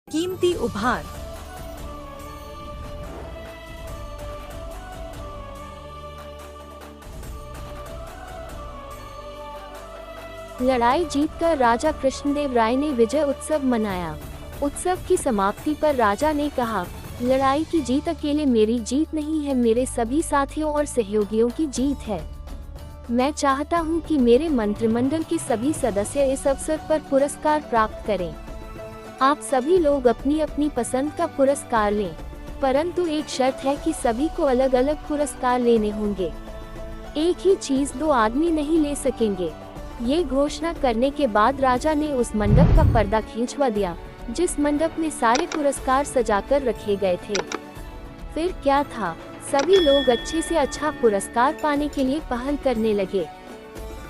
कीमती उपहार। लड़ाई जीतकर राजा कृष्णदेव राय ने विजय उत्सव मनाया। उत्सव की समाप्ति पर राजा ने कहा, लड़ाई की जीत अकेले मेरी जीत नहीं है, मेरे सभी साथियों और सहयोगियों की जीत है। मैं चाहता हूं कि मेरे मंत्रिमंडल के सभी सदस्य इस अवसर पर पुरस्कार प्राप्त करें। आप सभी लोग अपनी अपनी पसंद का पुरस्कार लें, परंतु एक शर्त है कि सभी को अलग अलग पुरस्कार लेने होंगे। एक ही चीज दो आदमी नहीं ले सकेंगे। ये घोषणा करने के बाद राजा ने उस मंडप का पर्दा खींचवा दिया जिस मंडप में सारे पुरस्कार सजाकर रखे गए थे। फिर क्या था, सभी लोग अच्छे से अच्छा पुरस्कार पाने के लिए पहल करने लगे।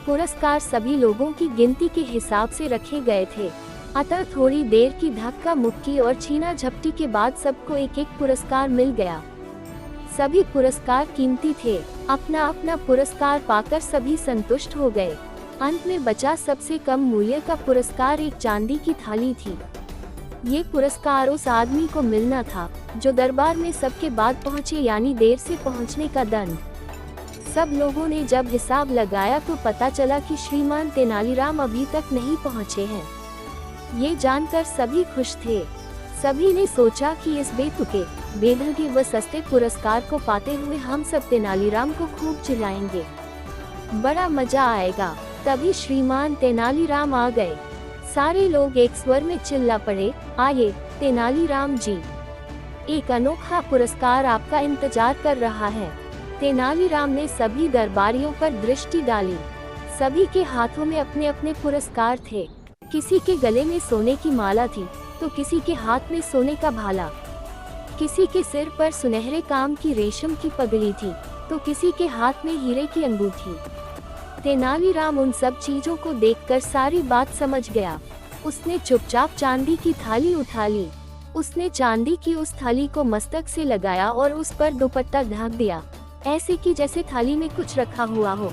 पुरस्कार सभी लोगों की गिनती के हिसाब से रखे गए थे, अतः थोड़ी देर की धक्का मुक्की और छीना झपटी के बाद सबको एक एक पुरस्कार मिल गया। सभी पुरस्कार कीमती थे। अपना अपना पुरस्कार पाकर सभी संतुष्ट हो गए। अंत में बचा सबसे कम मूल्य का पुरस्कार एक चांदी की थाली थी। ये पुरस्कार उस आदमी को मिलना था जो दरबार में सबके बाद पहुंचे, यानी देर से पहुंचने का दंड। सब लोगों ने जब हिसाब लगाया तो पता चला कि श्रीमान तेनालीराम अभी तक नहीं पहुंचे हैं। ये जानकर सभी खुश थे। सभी ने सोचा कि इस बेतुके, बेढंगे व सस्ते पुरस्कार को पाते हुए हम सब तेनालीराम को खूब चिल्लाएंगे, बड़ा मजा आएगा। तभी श्रीमान तेनालीराम आ गए। सारे लोग एक स्वर में चिल्ला पड़े, आइए तेनालीराम जी, एक अनोखा पुरस्कार आपका इंतजार कर रहा है। तेनालीराम ने सभी दरबारियों पर दृष्टि डाली। सभी के हाथों में अपने अपने पुरस्कार थे। किसी के गले में सोने की माला थी तो किसी के हाथ में सोने का भाला, किसी के सिर पर सुनहरे काम की रेशम की पगड़ी थी तो किसी के हाथ में हीरे की अंगूठी। तेनालीराम उन सब चीजों को देखकर सारी बात समझ गया। उसने चुपचाप चांदी की थाली उठा ली। उसने चांदी की उस थाली को मस्तक से लगाया और उस पर दुपट्टा ढक दिया, ऐसे कि जैसे थाली में कुछ रखा हुआ हो।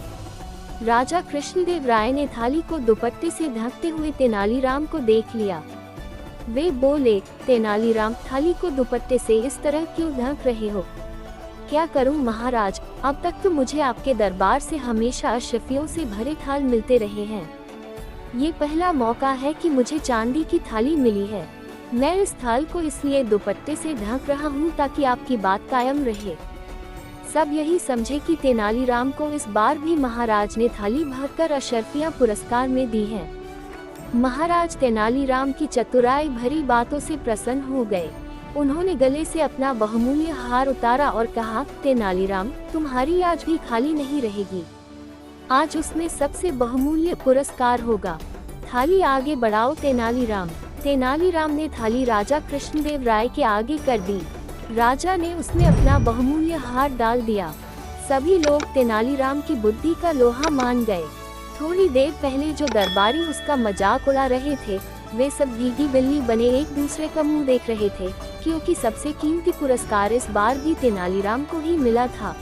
राजा कृष्णदेव राय ने थाली को दुपट्टे से ढकते हुए तेनालीराम को देख लिया। वे बोले, तेनालीराम, थाली को दुपट्टे से इस तरह क्यों ढक रहे हो? क्या करूं महाराज, अब तक तो मुझे आपके दरबार से हमेशा अशरफियों से भरे थाल मिलते रहे हैं। ये पहला मौका है कि मुझे चांदी की थाली मिली है। मैं इस थाल को इसलिए दुपट्टे से ढक रहा हूँ ताकि आपकी बात कायम रहे। सब यही समझे कि तेनालीराम को इस बार भी महाराज ने थाली भरकर अशरफियां पुरस्कार में दी हैं। महाराज तेनालीराम की चतुराई भरी बातों से प्रसन्न हो गए। उन्होंने गले से अपना बहुमूल्य हार उतारा और कहा, तेनालीराम, तुम्हारी आज भी खाली नहीं रहेगी। आज उसमें सबसे बहुमूल्य पुरस्कार होगा। थाली आगे बढ़ाओ तेनालीराम। तेनालीराम ने थाली राजा कृष्णदेव राय के आगे कर दी। राजा ने उसमें अपना बहुमूल्य हार डाल दिया। सभी लोग तेनालीराम की बुद्धि का लोहा मान गए। थोड़ी देर पहले जो दरबारी उसका मजाक उड़ा रहे थे, वे सब भीगी बिल्ली बने एक दूसरे का मुंह देख रहे थे, क्योंकि सबसे कीमती पुरस्कार इस बार भी तेनालीराम को ही मिला था।